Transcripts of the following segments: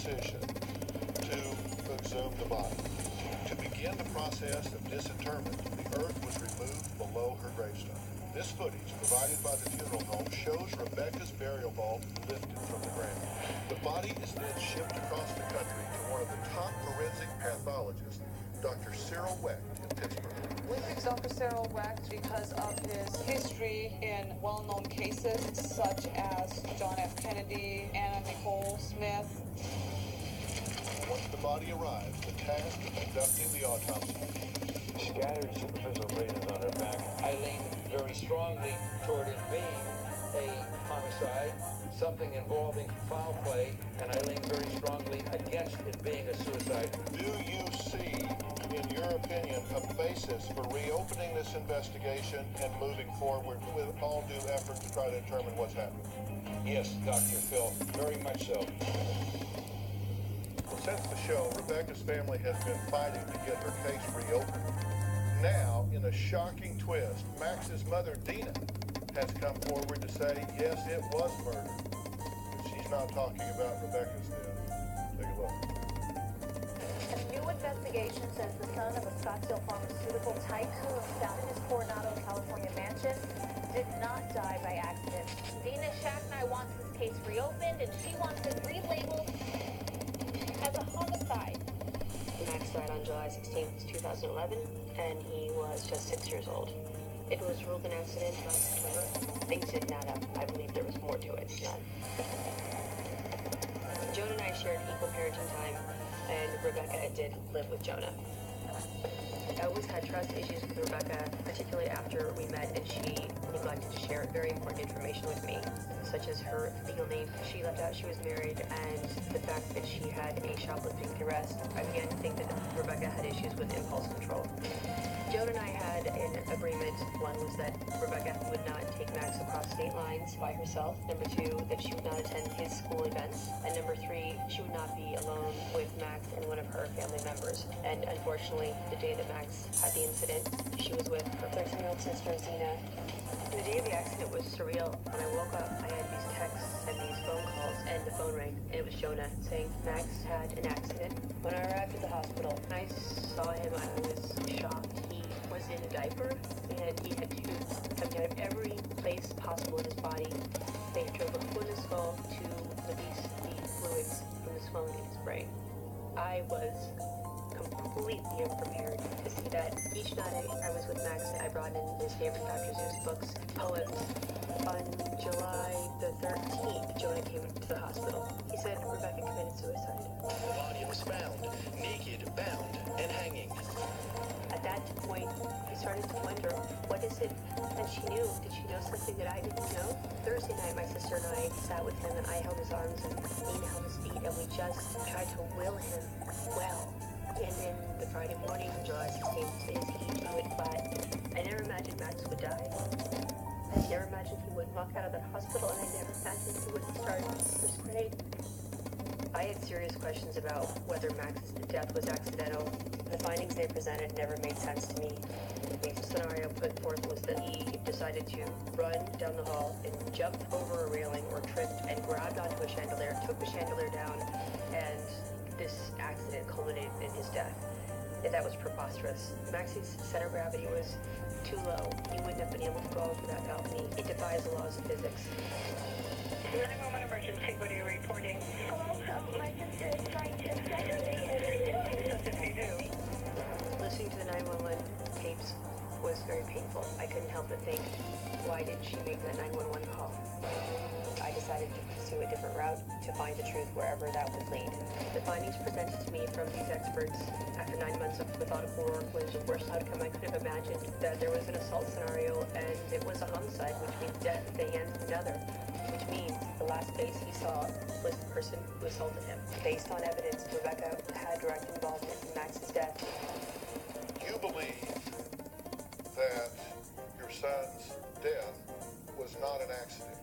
decision to exhume the body. To begin the process of disinterment, the earth was removed below her gravestone. This footage, provided by the funeral home, shows Rebecca's burial vault lifted from the ground. The body is then shipped across the country to one of the top forensic pathologists, Dr. Cyril Wecht in Pittsburgh. We picked Dr. Cyril Wecht because of his history in well-known cases such as John F. Kennedy, Anna Nicole Smith. Once the body arrives, the task of conducting the autopsy. Scattered superficial abrasions on her back. I lean very strongly toward it being a homicide, something involving foul play, and I lean very strongly against it being a suicide. Do you see, in your opinion, a basis for reopening this investigation and moving forward with all due effort to try to determine what's happened? Yes, Dr. Phil, very much so. Well, since the show, Rebecca's family has been fighting to get her case reopened. Now, in a shocking twist, Max's mother, Dina, has come forward to say, yes, it was murder. But she's not talking about Rebecca's death. Take a look. A new investigation says the son of a Scottsdale pharmaceutical tycoon found in his Coronado, California mansion did not die by accident. Dina Shacknai wants this case reopened, and she wants it relabeled as a homicide. Max died on July 16, 2011, and he was just 6 years old. It was ruled an accident last September. Things didn't add up. I believe there was more to it. None. Jonah and I shared equal parenting time, and Rebecca did live with Jonah. I always had trust issues with Rebecca, particularly after we met and she neglected to share very important information with me, such as her legal name. She left out she was married, and the fact that she had a shoplifting arrest. I began to think that Rebecca had issues with impulse control. Jonah and I had an agreement. One was that Rebecca would not take Max across state lines by herself. Number two, that she would not attend his school events. And number three, she would not be alone with Max and one of her family members. And unfortunately, the day that Max had the incident, she was with her 13-year-old sister, Zena. The day of the accident was surreal. When I woke up, I had these texts and these phone calls, and the phone rang, and it was Jonah saying Max had an accident. When I arrived at the hospital, I saw him, I was shocked. He was in a diaper, and he had tubes coming out of every place possible in his body. They had drilled a hole in his skull to release the fluids from the swelling in his brain. I was completely unprepared to see that. Each night I was with Max, I brought in his favorite Dr. Seuss books, poems. On July the 13th, Jonah came to the hospital. He said Rebecca committed suicide. The body was found, naked, bound, and hanging. At that point, I started to wonder, what is it that she knew? Did she know something that I didn't know? Thursday night, my sister and I sat with him, and I held his arms, and Nina held his feet, and we just tried to will him well. And then the Friday morning, July 16th, is he knew it, but I never imagined Max would die. I never imagined he would walk out of that hospital, and I never imagined he would start first grade. I had serious questions about whether Max's death was accidental. The findings they presented never made sense to me. The scenario put forth was that he decided to run down the hall and jump over a railing or tripped and grabbed onto a chandelier, took the chandelier down, and this accident culminated in his death. And that was preposterous. Max's center of gravity was too low. He wouldn't have been able to go over that balcony. It defies the laws of physics. 911 emergency, what are you reporting? Hello, my sister is trying to investigate. Listening to the 911 tapes was very painful. I couldn't help but think, why did she make that 911 call? I decided to pursue a different route to find the truth wherever that would lead. The findings presented to me from these experts after 9 months of methodical work was the worst outcome I could have imagined. That there was an assault scenario and it was a homicide, which means death at the hands of another, which means the last face he saw was the person who assaulted him. Based on evidence, Rebecca had direct involvement in Max's death. You believe that your son's death was not an accident.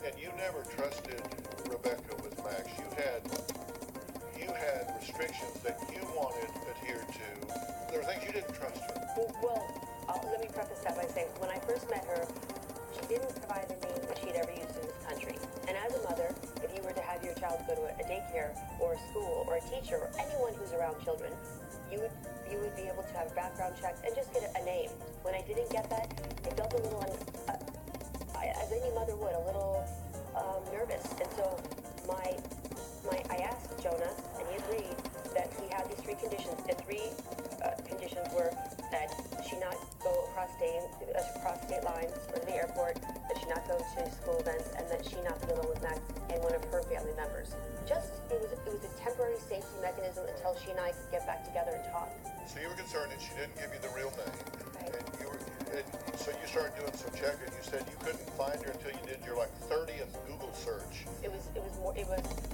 And you never trusted Rebecca with Max. You had restrictions that you wanted adhered to. There were things you didn't trust her. Well, let me preface that by saying, when I first met her, she didn't provide a name that she'd ever used in this country. And as a mother, if you were to have your child child go to a daycare or a school or a teacher or anyone who's around children, you would be able to have background checks and just get a name. When I didn't get that, I felt a little, as any mother would, a little nervous. And so I asked Jonah, and he agreed that he had these 3 conditions. The 3 conditions were that she not go across state lines or to the airport, that she not go to school events, and that she not be alone with Max and one of her family members. It was a temporary safety mechanism until she and I could get back together and talk. So you were concerned that she didn't give you the real name, Right. and so you started doing some checking. You said you couldn't find her until you did your 30th Google search. It was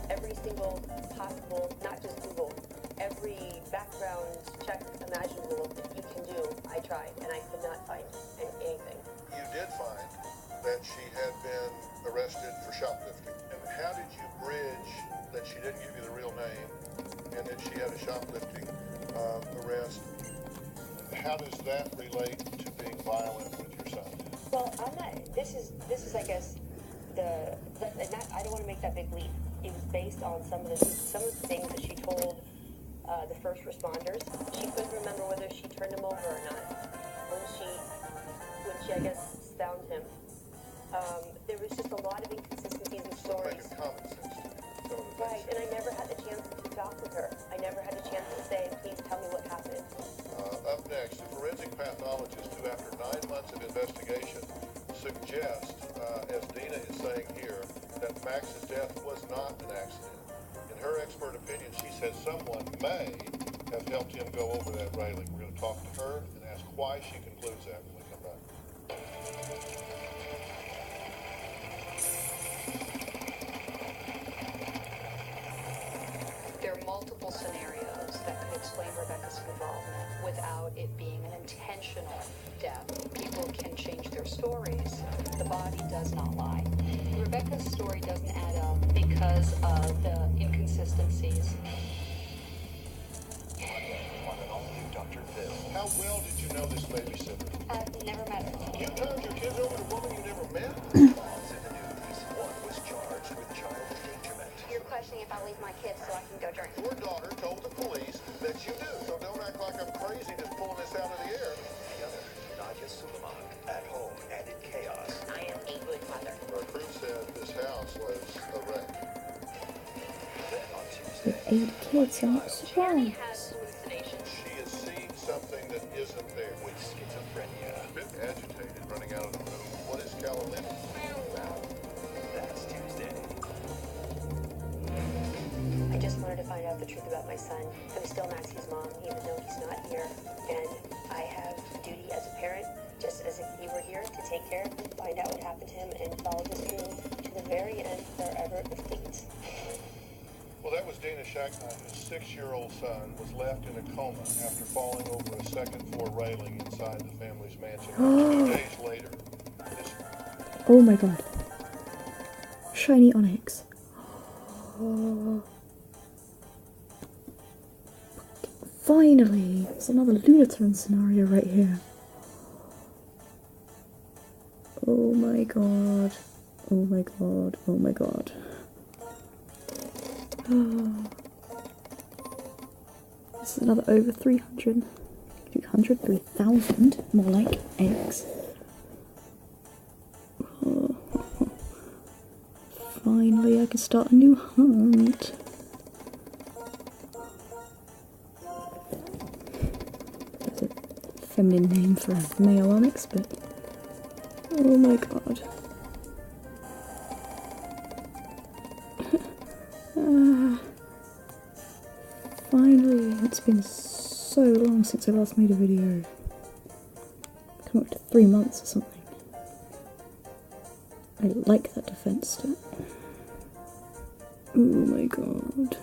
every single possible, not just Google, every background check imaginable that you can do. I tried, and I could not find anything. You did find that she had been arrested for shoplifting. And how did you bridge that she didn't give you the real name and that she had a shoplifting arrest? How does that relate to being violent with your son? Well, I'm not. This is I guess I don't want to make that big leap. It was based on some of the things that she told the first responders. She couldn't remember whether she turned him over or not when she I guess found him. There was just a lot of inconsistencies in stories. Making common sense to me. Right, and I never had the chance to talk with her. I never had a chance to say, please tell me what happened. Up next, the forensic pathologist who, after 9 months of investigation, suggests, as Dina is saying here, that Max's death was not an accident. In her expert opinion, she says someone may have helped him go over that railing. We're going to talk to her and ask why she concludes that when we come back. There are multiple scenarios that could explain Rebecca's involvement without it being an intentional death. People can change their stories. The body does not lie. Rebecca's story doesn't add up because of the inconsistencies. On an all-new Dr. Phil. How well did you know this babysitter? I've never met her. You turned your kids over to a woman you never met? In the news, one was charged with child endangerment. You're questioning if I leave my kids so I can go drink. Your daughter told the police that you do, so don't act like I'm crazy just pulling this out of the air. The other, Nadia Suleiman, at home and in chaos. I am a good mother. Our crew said this house was a wreck. Then on Tuesday, 8 kids, I'm not Tammy surprised. has hallucinations. She is seeing something that isn't there. with schizophrenia. A bit agitated, running out of the room. What is Callum? That's Tuesday. I just wanted to find out the truth about my son. I'm still Maxie's mom, even though he's not here. And I have duty as a parent, just as if he were here, to take care of him, find out what happened to him, and follow this through to the very end, wherever it leads. Well, that was Dana Shacknine, whose 6-year-old son was left in a coma after falling over a second-floor railing inside the family's mansion. 2 days later, Oh my god. Shiny Onix. Oh. Finally! It's another Lunatron scenario right here. Oh my god. Oh my god. Oh my god. Oh. This is another over 300. 3,000, more like eggs. Oh. Finally, I can start a new hunt. That's a feminine name for a male Onix, but oh my god. Finally, it's been so long since I last made a video. Come up to 3 months or something. I like that defense stat. Oh my god.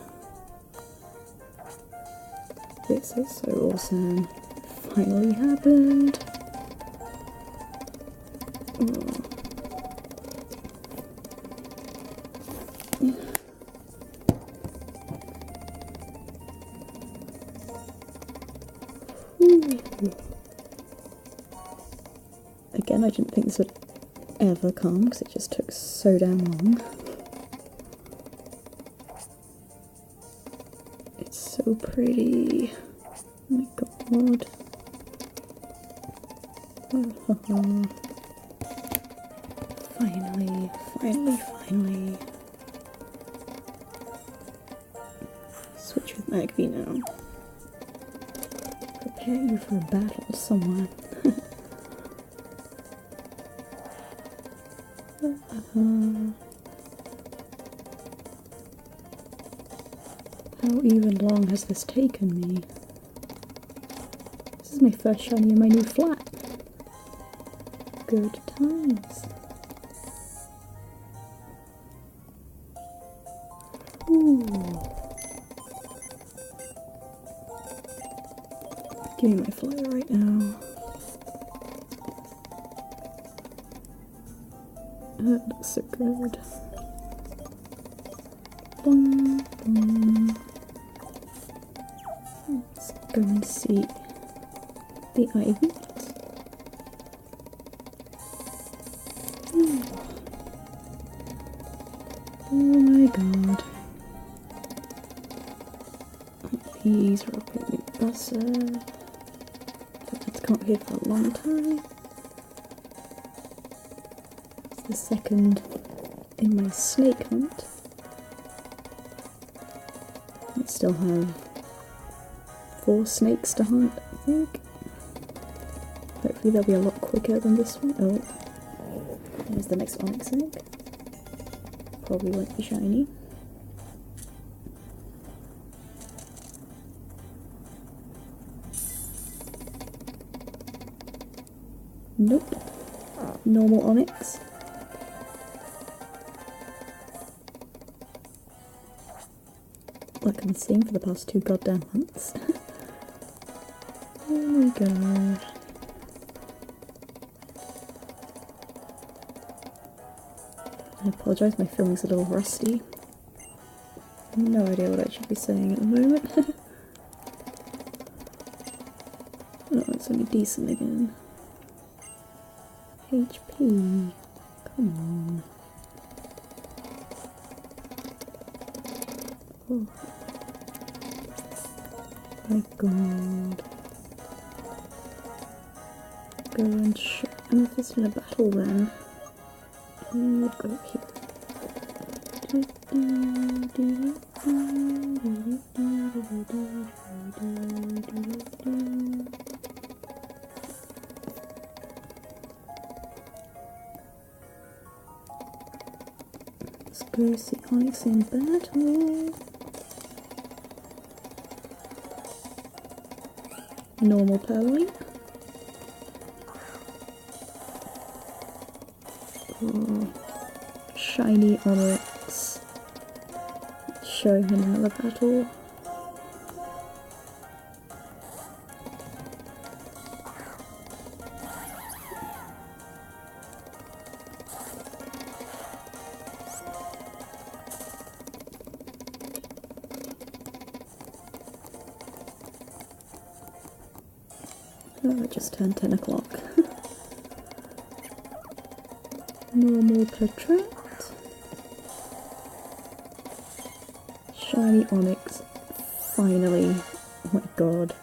This is so awesome. It finally happened. Oh. Again, I didn't think this would ever come because it just took so damn long. So pretty. Oh my god. Finally. Switch with Magby now. Prepare you for a battle somewhere. How even long has this taken me? This is my first shiny in my new flat. Good times. Ooh. Give me my flyer right now. That looks so good. Boom, boom. Let's go and see the ivy. Oh my god. These are up in the buster. It's come here for a long time. It's the second in my snake hunt. I still have 4 snakes to hunt, I think. Hopefully they'll be a lot quicker than this one. Oh, here's the next Onix egg. Probably won't be shiny. Nope. Normal Onix. Like I've been saying for the past 2 goddamn months. Oh my god. I apologise, my filming's a little rusty. No idea what I should be saying at the moment. Oh, it's only decent again. HP. Come on. Oh my god. Go and shoot amethyst in a battle then. And go here. Let's go see Onix in battle. Normal Pearly. Oh, shiny Onix. Show him another battle. Oh, it just turned 10 o'clock. Normal portrait. Shiny Onix. Finally. Oh my god.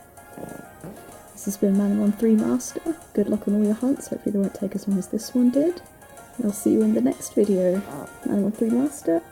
This has been Manamon 3 Master. Good luck on all your hunts. Hopefully they won't take as long as this one did. And I'll see you in the next video. Manamon 3 Master.